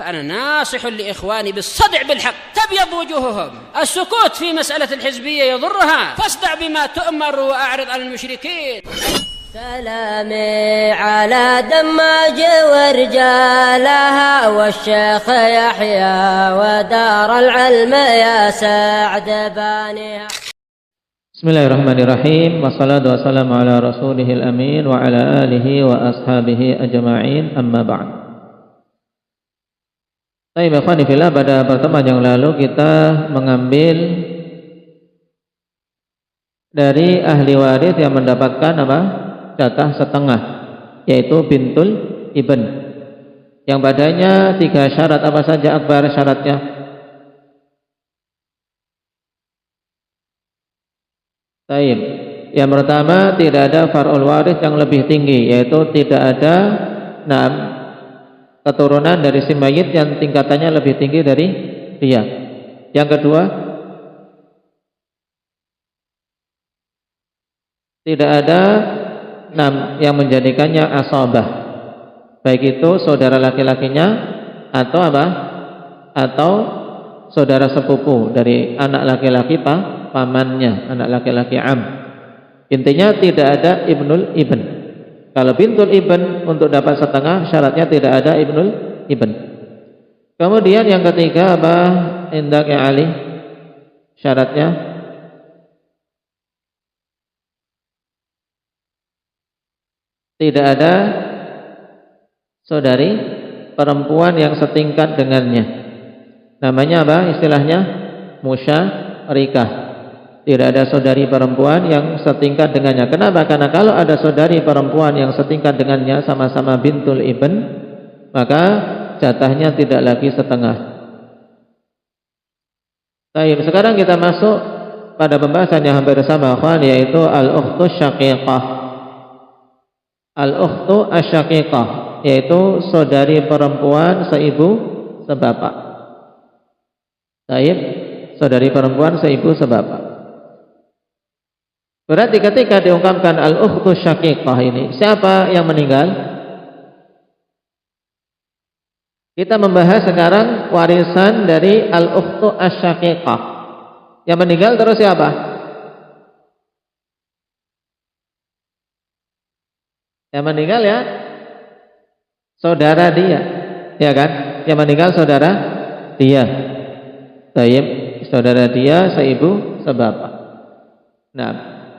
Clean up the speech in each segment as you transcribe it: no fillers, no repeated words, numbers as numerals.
فأنا ناصح لإخواني بالصدع بالحق تبيض وجوههم. السكوت في مسألة الحزبية يضرها، فاصدع بما تؤمر وأعرض عن المشركين. سلامي على دماج ورجالها والشيخ يحيى ودار العلم يا سعد بانيها. Bismillahirrahmanirrahim. Wassalatu wassalamu ala rasulihil amin wa ala alihi wa ashabihi ajma'in, amma ba'd. Baik, ikhwani fillah, pada pertemuan yang lalu kita mengambil dari ahli waris yang mendapatkan jatah setengah, yaitu bintul ibn, yang padanya 3 syarat. Apa saja akbar syaratnya? Baik, yang pertama, tidak ada far'ul waris yang lebih tinggi, yaitu tidak ada keturunan dari si mayit yang tingkatannya lebih tinggi dari dia. Yang kedua, tidak ada yang menjadikannya asabah, baik itu saudara laki-lakinya atau atau saudara sepupu dari anak laki-laki pamannya, anak laki-laki am. Intinya tidak ada ibnul ibn. Kalau bintul ibn untuk dapat setengah, syaratnya tidak ada ibnul ibn. Kemudian yang ketiga, indak ya Ali, syaratnya tidak ada saudari perempuan yang setingkat dengannya. Namanya istilahnya musyarikah. Tidak ada saudari perempuan yang setingkat dengannya. Kenapa? Karena kalau ada saudari perempuan yang setingkat dengannya, sama-sama bintul ibn, maka jatahnya tidak lagi setengah. Baik, sekarang kita masuk pada pembahasan yang hampir sama, yaitu al-ukhtu syaqiqah. Al-ukhtu asyaqiqah, yaitu saudari perempuan seibu sebapak. Baik, saudari perempuan seibu sebapak. Berarti ketika diungkapkan al-ukhtu syaqiqah ini, siapa yang meninggal? Kita membahas sekarang warisan dari al-ukhtu asyaqiqah. Yang meninggal terus siapa? Yang meninggal ya saudara dia, ya kan? Yang meninggal saudara dia. Baik, saudara dia seibu sebapak.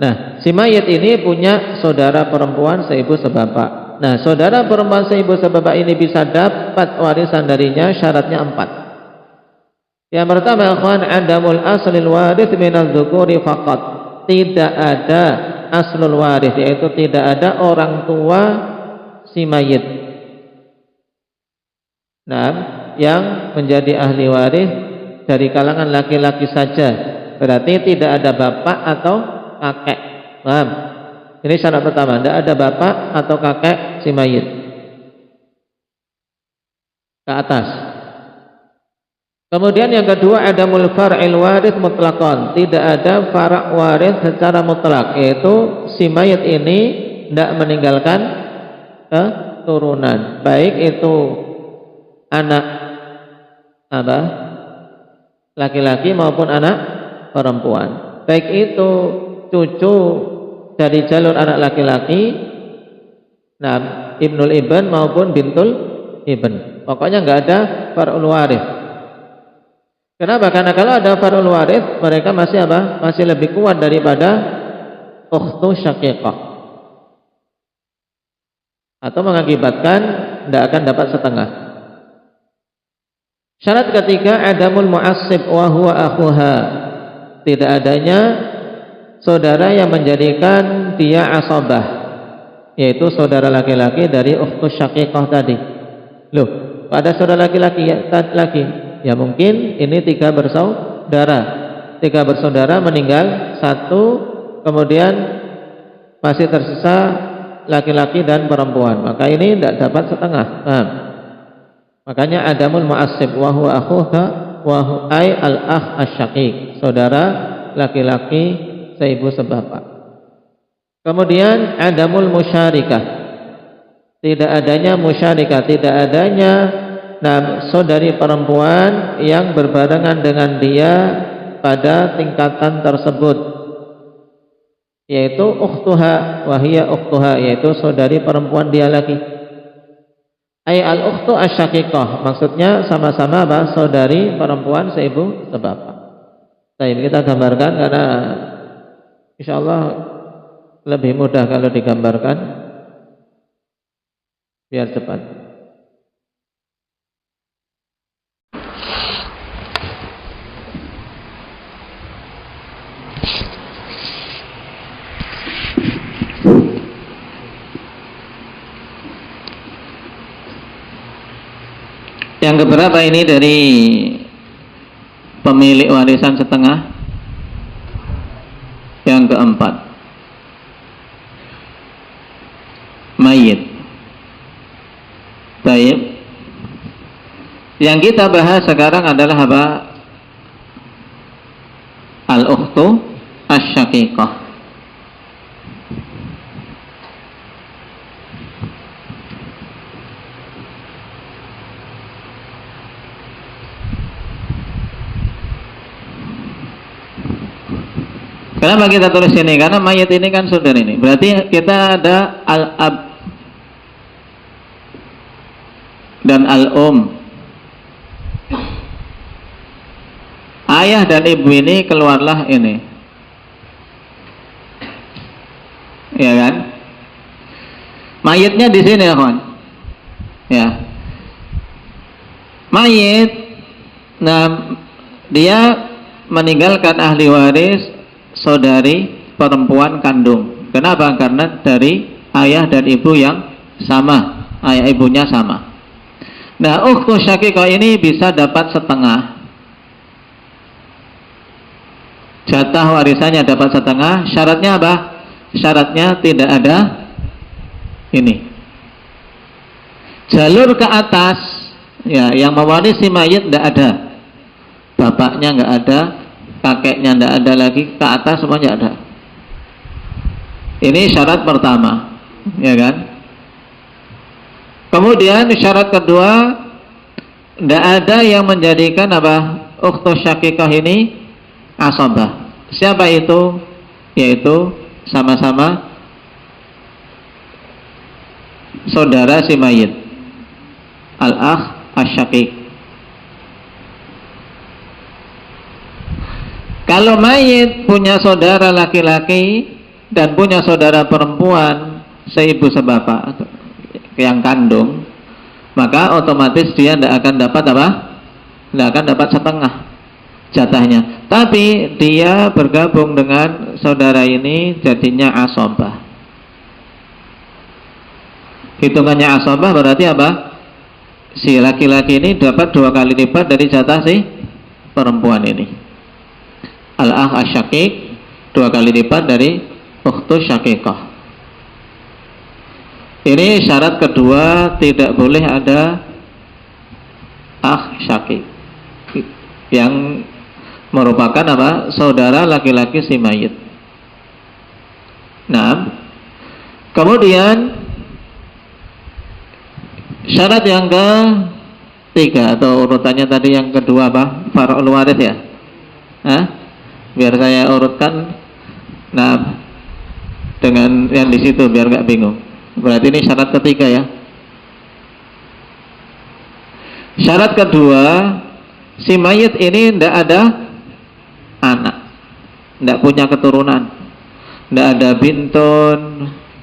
Nah, si mayit ini punya saudara perempuan seibu sebapak. Nah, saudara perempuan seibu sebapak ini bisa dapat warisan darinya, syaratnya 4. Yang pertama, ikhwan, adamul aslil waris minal dzukuri faqat. Tidak ada aslul waris, yaitu tidak ada orang tua si mayit yang menjadi ahli waris dari kalangan laki-laki saja. Berarti tidak ada bapak atau kakek. Paham? Ini syarat pertama, tidak ada bapak atau kakek si mayit. Ke atas. Kemudian yang kedua, adamul far'il waris mutlaqan. Tidak ada far' waris secara mutlak, yaitu si mayit ini tidak meninggalkan keturunan, baik itu anak laki-laki maupun anak perempuan, baik itu cucu dari jalur anak laki-laki, ibnul ibn maupun bintul ibn. Pokoknya nggak ada far'ul waris. Kenapa? Karena kalau ada far'ul waris, mereka masih lebih kuat daripada ukhtu syaqiqah, atau mengakibatkan tidak akan dapat setengah. Syarat ketiga, adamul mu'assib wa huwa akhuha. Tidak adanya saudara yang menjadikan dia asabah, yaitu saudara laki-laki dari ukhtu syaqiqah tadi. Loh, ada saudara laki-laki ya mungkin ini 3 bersaudara. 3 bersaudara meninggal, 1 kemudian masih tersisa laki-laki dan perempuan, maka ini tidak dapat setengah. Makanya adamul mu'assib wa huwa akhuha wa huwa al-akh asyaqiq, saudara laki-laki seibu sebapak. Kemudian adamul musyarikah, tidak adanya musyarikah, tidak adanya saudari perempuan yang berbarengan dengan dia pada tingkatan tersebut, yaitu ukhtuha wa hiya ukhtuha, yaitu saudari perempuan dia lagi. Ay al-ukhtu asyaqiqah, maksudnya sama-sama apa? Saudari perempuan seibu sebapak. Baik, kita gambarkan karena insyaallah lebih mudah kalau digambarkan biar cepat. Yang keberapa ini dari pemilik warisan setengah? Yang keempat, mayit. Baik. Yang kita bahas sekarang adalah apa? Al-ukhtu asyaqiqah. Kenapa kita tulis ini? Karena mayit ini kan saudara ini. Berarti kita ada al-ab dan al-um. Ayah dan ibu ini keluarlah ini. Ya kan? Mayitnya di sini ya kawan. Ya. Mayit, nah dia meninggalkan ahli waris saudari perempuan kandung. Kenapa? Karena dari ayah dan ibu yang sama, ayah ibunya sama. Nah, ukhtu syaqiqah ini bisa dapat setengah. Jatah warisannya dapat setengah. Syaratnya apa? Syaratnya tidak ada ini. Jalur ke atas, ya, yang mewarisi mayit tidak ada. Bapaknya nggak ada, kakeknya tidak ada lagi, ke atas semuanya ada. Ini syarat pertama, ya kan? Kemudian syarat kedua, tidak ada yang menjadikan apa? Ukhtu syaqiqah ini asabah. Siapa itu? Yaitu sama-sama saudara si mayit, al-akh asyaqiq. Kalau mayit punya saudara laki-laki dan punya saudara perempuan seibu sebapak yang kandung, maka otomatis dia tidak akan dapat apa? Tidak akan dapat setengah jatahnya. Tapi dia bergabung dengan saudara ini jadinya asabah. Hitungannya asabah berarti apa? Si laki-laki ini dapat 2 kali lipat dari jatah si perempuan ini. Al-akh asyaqiq 2 kali lipat dari ukhtu syaqiqah. Ini syarat kedua, tidak boleh ada akh syaqiq yang merupakan apa? Saudara laki-laki si mayit. Nah, kemudian syarat yang ketiga atau urutannya tadi yang kedua apa? Far'ul waris ya? Hah? Biar saya urutkan, nah, dengan yang di situ biar nggak bingung. Berarti ini syarat ketiga ya. Syarat kedua, si mayit ini tidak ada anak, tidak punya keturunan, tidak ada bintun,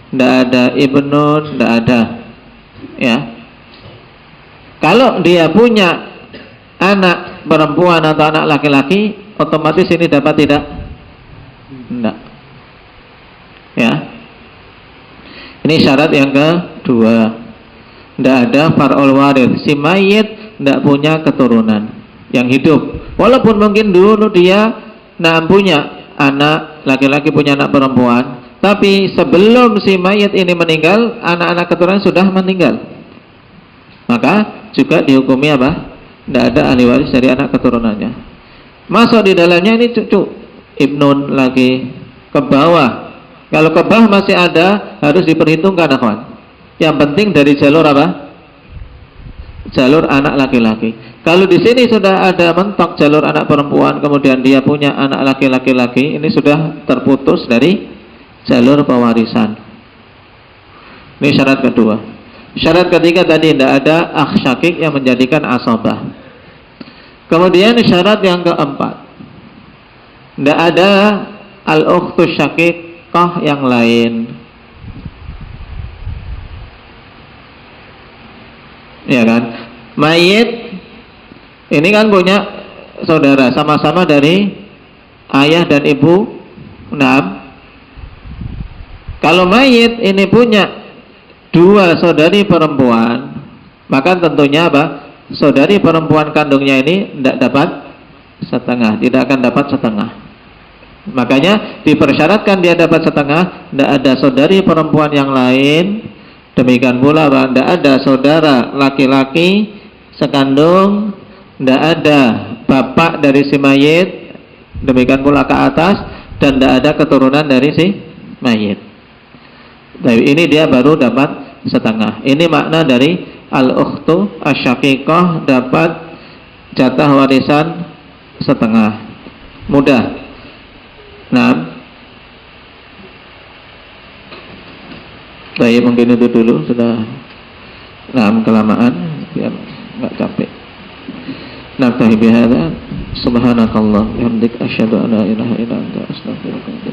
tidak ada ibnun, tidak ada. Ya. Kalau dia punya anak perempuan atau anak laki-laki, otomatis ini dapat tidak? Tidak. Ya. Ini syarat yang kedua. Tidak ada far'ul waris. Si mayit tidak punya keturunan yang hidup. Walaupun mungkin dulu dia punya anak laki-laki, punya anak perempuan, tapi sebelum si mayit ini meninggal, anak-anak keturunan sudah meninggal. Maka juga dihukumi apa? Tidak ada ahli waris dari anak keturunannya. Masuk di dalamnya ini cucu ibnun lagi ke bawah. Kalau ke bawah masih ada, harus diperhitungkan akhwan. Yang penting dari jalur apa? jalur anak laki-laki. Kalau di sini sudah ada mentok jalur anak perempuan, kemudian dia punya anak laki-laki, ini sudah terputus dari jalur pewarisan. Ini syarat kedua. Syarat ketiga tadi tidak ada akh syakik yang menjadikan asabah. Kemudian syarat yang keempat, tidak ada al-ukhtus syakikah yang lain. Ya kan? Mayit ini kan punya saudara, sama-sama dari ayah dan ibu. Nah, kalau mayit ini punya dua saudari perempuan, maka tentunya apa? Saudari perempuan kandungnya ini tidak dapat setengah, tidak akan dapat setengah. Makanya dipersyaratkan dia dapat setengah, tidak ada saudari perempuan yang lain. Demikian pula tidak ada saudara laki-laki sekandung, tidak ada bapak dari si mayit, demikian pula ke atas, dan tidak ada keturunan dari si mayit. Tapi ini dia baru dapat setengah. Ini makna dari al-ukhtu asyaqiqah, dapat jatah warisan setengah. Mudah. Nah, baik, mungkin itu dulu, sudah kelamaan biar nggak capek. Naktahi bihadza, subhanakallah, bihamdik, asyhadu an la ilaha illa anta, astaghfiruka.